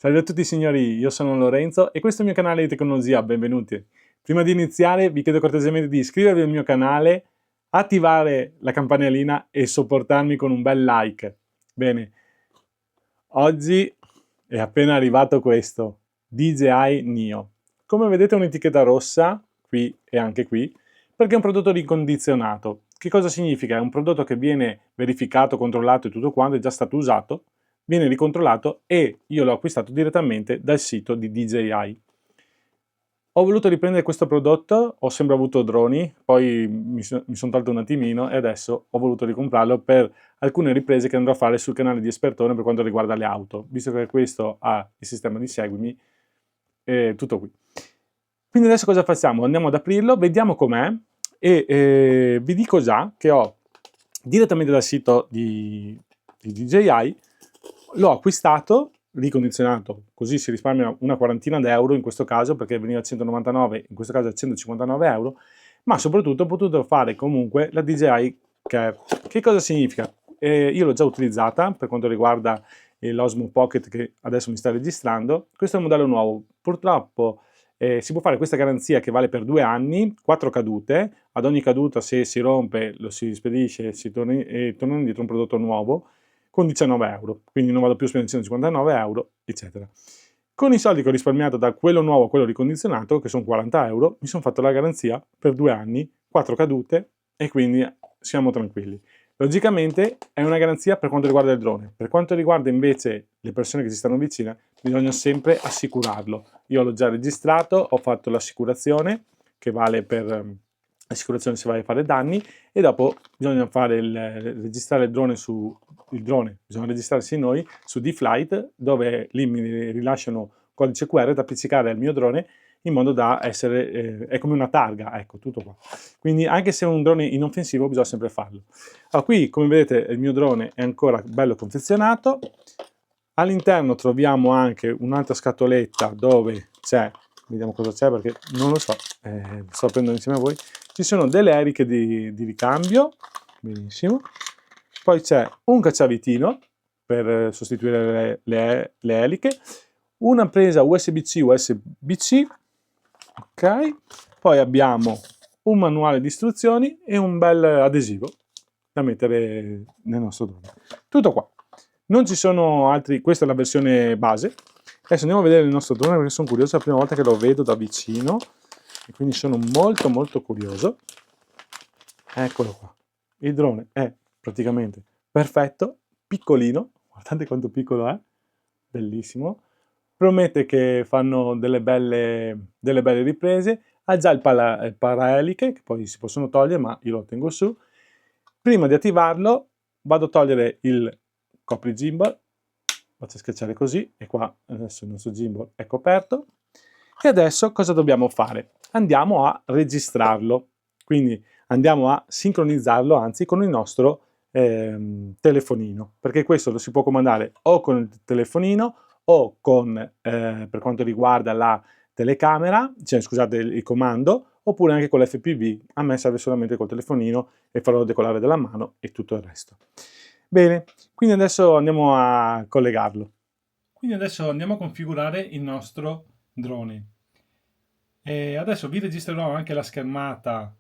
Salve a tutti signori, io sono Lorenzo e questo è il mio canale di tecnologia, benvenuti. Prima di iniziare vi chiedo cortesemente di iscrivervi al mio canale, attivare la campanellina e supportarmi con un bel like. Bene, oggi è appena arrivato questo, DJI Neo. Come vedete è un'etichetta rossa, qui e anche qui, perché è un prodotto ricondizionato. Che cosa significa? È un prodotto che viene verificato, controllato e tutto quanto, è già stato usato, viene ricontrollato e io l'ho acquistato direttamente dal sito di DJI. Ho voluto riprendere questo prodotto, ho sempre avuto droni, poi mi sono tolto un attimino e adesso ho voluto ricomprarlo per alcune riprese che andrò a fare sul canale di Espertone per quanto riguarda le auto, visto che questo ha il sistema di seguimi e tutto qui. Quindi adesso cosa facciamo? Andiamo ad aprirlo, vediamo com'è e vi dico già che ho direttamente dal sito di DJI, l'ho acquistato ricondizionato, così si risparmia una quarantina d'euro in questo caso perché veniva a 199, in questo caso a 159 euro, ma soprattutto ho potuto fare comunque la DJI Care. Che cosa significa? Io l'ho già utilizzata per quanto riguarda l'Osmo Pocket che adesso mi sta registrando. Questo è un modello nuovo, purtroppo si può fare questa garanzia che vale per 2 anni, 4 cadute, ad ogni caduta se si rompe lo si spedisce e torna indietro un prodotto nuovo con 19 euro, quindi non vado più a spendere 159 euro, eccetera. Con i soldi che ho risparmiato da quello nuovo a quello ricondizionato, che sono 40 euro, mi sono fatto la garanzia per 2 anni, 4 cadute e quindi siamo tranquilli. Logicamente è una garanzia per quanto riguarda il drone. Per quanto riguarda invece le persone che si stanno vicine, bisogna sempre assicurarlo. Io l'ho già registrato, ho fatto l'assicurazione, che vale per l'assicurazione se vai a fare danni, e dopo bisogna registrare il drone, bisogna registrarsi noi su D-Flight, dove lì mi rilasciano codice QR da appiccicare al mio drone in modo da essere, è come una targa, ecco, tutto qua. Quindi anche se è un drone inoffensivo bisogna sempre farlo. Allora, qui come vedete il mio drone è ancora bello confezionato, all'interno troviamo anche un'altra scatoletta dove c'è, vediamo cosa c'è perché non lo so, sto prendendo insieme a voi, ci sono delle eliche di ricambio, benissimo, poi c'è un cacciavitino per sostituire le eliche, una presa USB-C USB-C, ok, poi abbiamo un manuale di istruzioni e un bel adesivo da mettere nel nostro drone. Tutto qua. Non ci sono altri, questa è la versione base. Adesso andiamo a vedere il nostro drone perché sono curioso, è la prima volta che lo vedo da vicino e quindi sono molto curioso. Eccolo qua. Il drone è praticamente perfetto, piccolino, guardate quanto piccolo è, bellissimo. Promette che fanno delle belle riprese, ha già il paraeliche che poi si possono togliere ma io lo tengo su. Prima di attivarlo vado a togliere il copri gimbal, faccio schiacciare così e qua adesso il nostro gimbal è coperto. E adesso cosa dobbiamo fare? Andiamo a registrarlo, quindi andiamo a sincronizzarlo anzi con il nostro telefonino, perché questo lo si può comandare o con il telefonino o con, per quanto riguarda la telecamera, cioè scusate il comando, oppure anche con l'FPV. A me serve solamente col telefonino e farlo decollare dalla mano e tutto il resto. Bene, quindi adesso andiamo a collegarlo. Quindi adesso andiamo a configurare il nostro drone. E adesso vi registrerò anche la schermata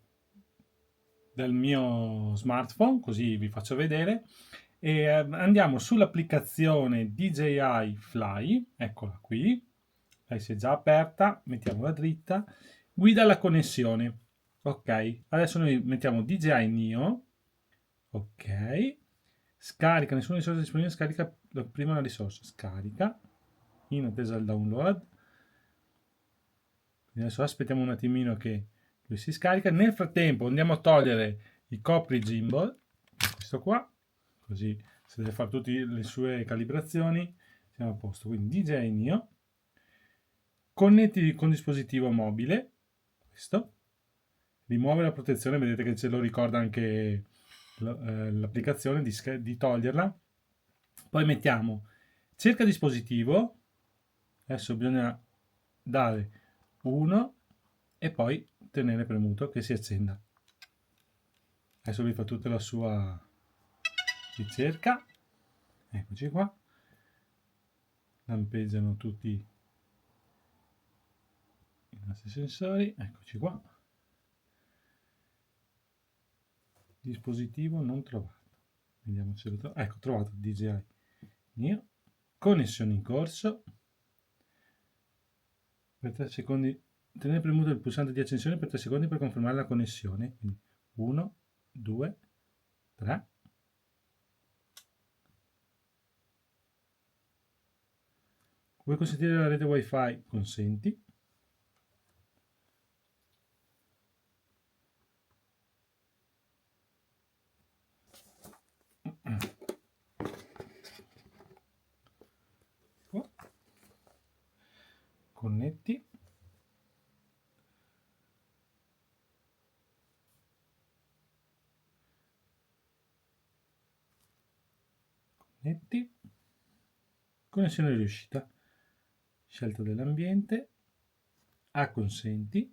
del mio smartphone, così vi faccio vedere. E andiamo sull'applicazione DJI Fly, eccola qui, lei si è già aperta, mettiamola dritta, guida alla connessione, ok, adesso noi mettiamo DJI Neo, ok, scarica, nessuna risorsa disponibile, scarica prima la risorsa, scarica, in attesa del download, adesso aspettiamo un attimino che lui si scarica, nel frattempo andiamo a togliere il copri gimbal, questo qua, così se deve fare tutte le sue calibrazioni siamo a posto. Quindi DJI Neo, connetti con dispositivo mobile, questo, rimuove la protezione, vedete che ce lo ricorda anche l'applicazione di toglierla. Poi mettiamo cerca dispositivo, adesso bisogna dare 1 e poi tenere premuto che si accenda. Adesso vi fa tutta la sua ricerca, eccoci qua, lampeggiano tutti i nostri sensori. Eccoci qua. Dispositivo non trovato. Vediamo se lo trovo. Ecco, trovato DJI Neo. Connessione in corso. Per 3 secondi. Tenere premuto il pulsante di accensione per 3 secondi per confermare la connessione. Quindi 1, 2, 3. Vuoi consentire la rete wifi? Consenti. Connetti. Connetti. Connessione riuscita. Scelta dell'ambiente. Consenti.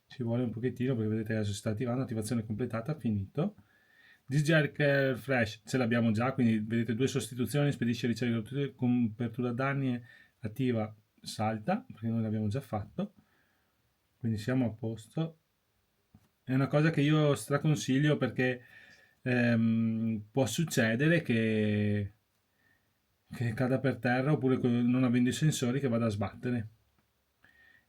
Ci vuole un pochettino perché vedete adesso si sta attivando. Attivazione completata. Finito. DJI Care Fresh ce l'abbiamo già, quindi vedete 2 sostituzioni, spedisce, riceve copertura danni, attiva, salta, perché noi l'abbiamo già fatto, quindi siamo a posto. È una cosa che io straconsiglio perché può succedere che cada per terra oppure non avendo i sensori che vada a sbattere.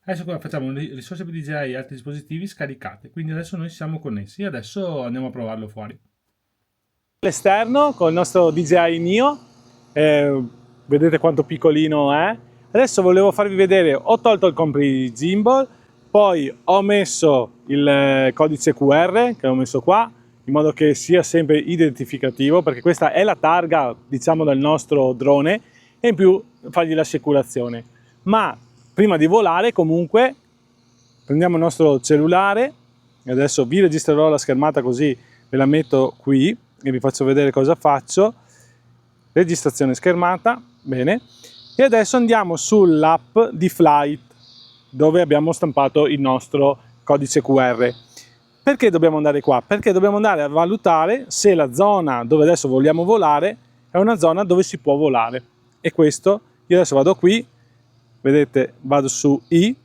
Adesso qua facciamo risorse per DJI e altri dispositivi scaricate, quindi adesso noi siamo connessi, adesso andiamo a provarlo fuori. L'esterno con il nostro DJI Neo, vedete quanto piccolino è. Adesso volevo farvi vedere, ho tolto il compri gimbal, poi ho messo il codice QR che ho messo qua in modo che sia sempre identificativo, perché questa è la targa, diciamo, del nostro drone, e in più fargli l'assicurazione. Ma prima di volare comunque prendiamo il nostro cellulare e adesso vi registrerò la schermata così ve la metto qui e vi faccio vedere cosa faccio. Registrazione schermata, bene, e adesso andiamo sull'app di Flight dove abbiamo stampato il nostro codice QR. Perché dobbiamo andare qua? Perché dobbiamo andare a valutare se la zona dove adesso vogliamo volare è una zona dove si può volare, e questo io adesso vado qui, vedete, vado su I,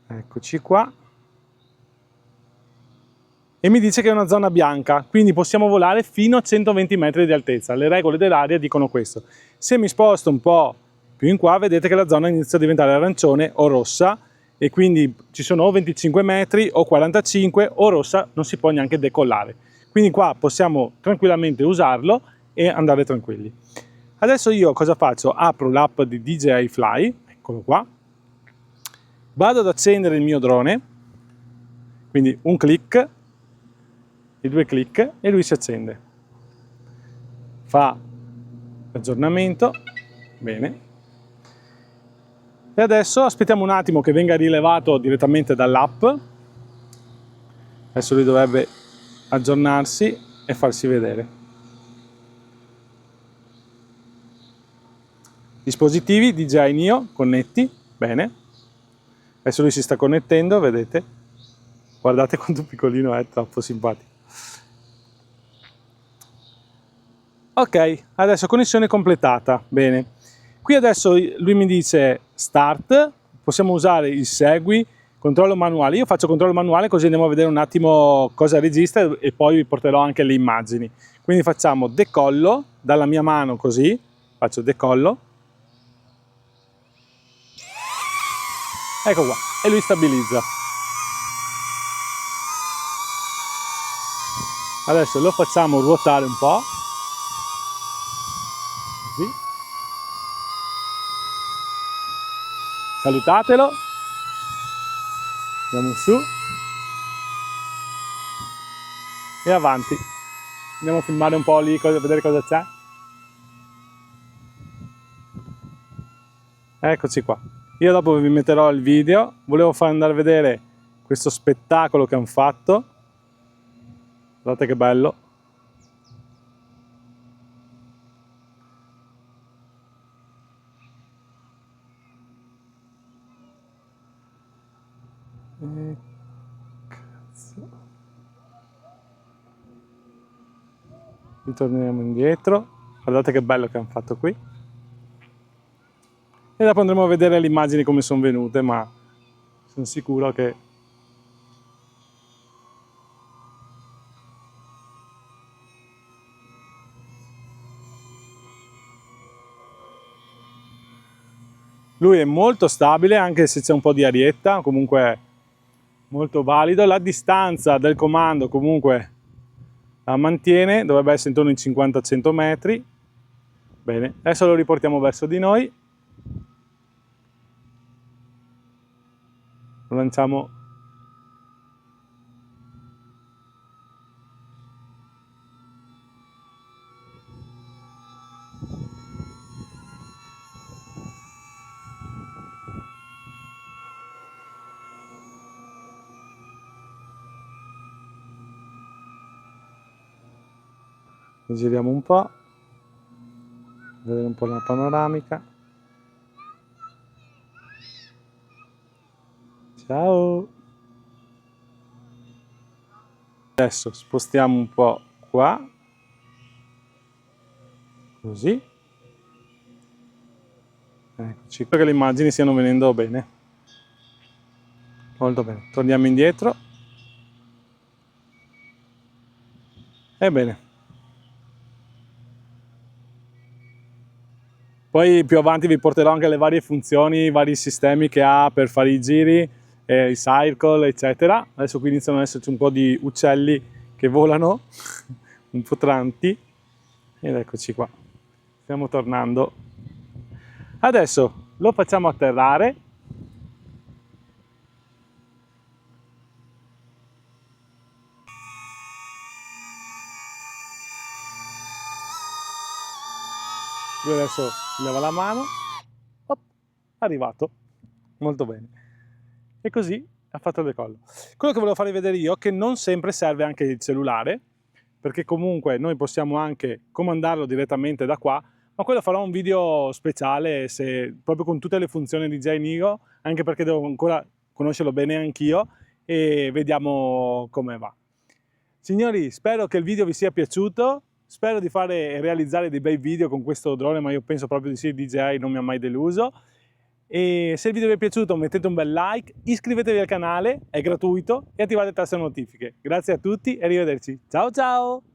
eccoci qua, e mi dice che è una zona bianca, quindi possiamo volare fino a 120 metri di altezza. Le regole dell'aria dicono questo. Se mi sposto un po' più in qua, vedete che la zona inizia a diventare arancione o rossa, e quindi ci sono o 25 metri o 45, o rossa non si può neanche decollare. Quindi qua possiamo tranquillamente usarlo e andare tranquilli. Adesso io cosa faccio? Apro l'app di DJI Fly, eccolo qua, vado ad accendere il mio drone, quindi un clic, i 2 clic e lui si accende, fa aggiornamento, bene, e adesso aspettiamo un attimo che venga rilevato direttamente dall'app. Adesso lui dovrebbe aggiornarsi e farsi vedere. Dispositivi DJI Neo, connetti, bene, adesso lui si sta connettendo, vedete, guardate quanto piccolino è, troppo simpatico. Ok, adesso connessione completata, bene. Qui adesso lui mi dice start, possiamo usare il segui, controllo manuale. Io faccio controllo manuale così andiamo a vedere un attimo cosa registra e poi vi porterò anche le immagini. Quindi facciamo decollo dalla mia mano così, faccio decollo. Ecco qua, e lui stabilizza. Adesso lo facciamo ruotare un po'. Così. Salutatelo. Andiamo su. E avanti. Andiamo a filmare un po' lì, vedere cosa c'è. Eccoci qua. Io dopo vi metterò il video. Volevo far andare a vedere questo spettacolo che hanno fatto. Guardate che bello. Cazzo. Ritorniamo indietro, guardate che bello che hanno fatto qui. E dopo andremo a vedere le immagini come sono venute, ma sono sicuro che lui è molto stabile, anche se c'è un po' di arietta, comunque è molto valido. La distanza del comando comunque la mantiene, dovrebbe essere intorno ai 50-100 metri. Bene, adesso lo riportiamo verso di noi. Lo lanciamo. Giriamo un po', vedere un po' la panoramica. Ciao! Adesso spostiamo un po' qua, così. Eccoci, spero che le immagini stiano venendo bene. Molto bene, torniamo indietro. Ebbene. Poi più avanti vi porterò anche le varie funzioni, i vari sistemi che ha per fare i giri, i circle, eccetera. Adesso qui iniziano ad esserci un po' di uccelli che volano, un po' tranti. Ed eccoci qua. Stiamo tornando. Adesso lo facciamo atterrare. Lui adesso leva la mano, hop, arrivato, molto bene. E così ha fatto il decollo. Quello che volevo farvi vedere io è che non sempre serve anche il cellulare, perché comunque noi possiamo anche comandarlo direttamente da qua, ma quello farò un video speciale proprio con tutte le funzioni di JNigo, anche perché devo ancora conoscerlo bene anch'io e vediamo come va. Signori, spero che il video vi sia piaciuto. Spero di fare e realizzare dei bei video con questo drone, ma io penso proprio di sì, il DJI non mi ha mai deluso. E se il video vi è piaciuto mettete un bel like, iscrivetevi al canale, è gratuito, e attivate le tasse notifiche. Grazie a tutti e arrivederci. Ciao ciao!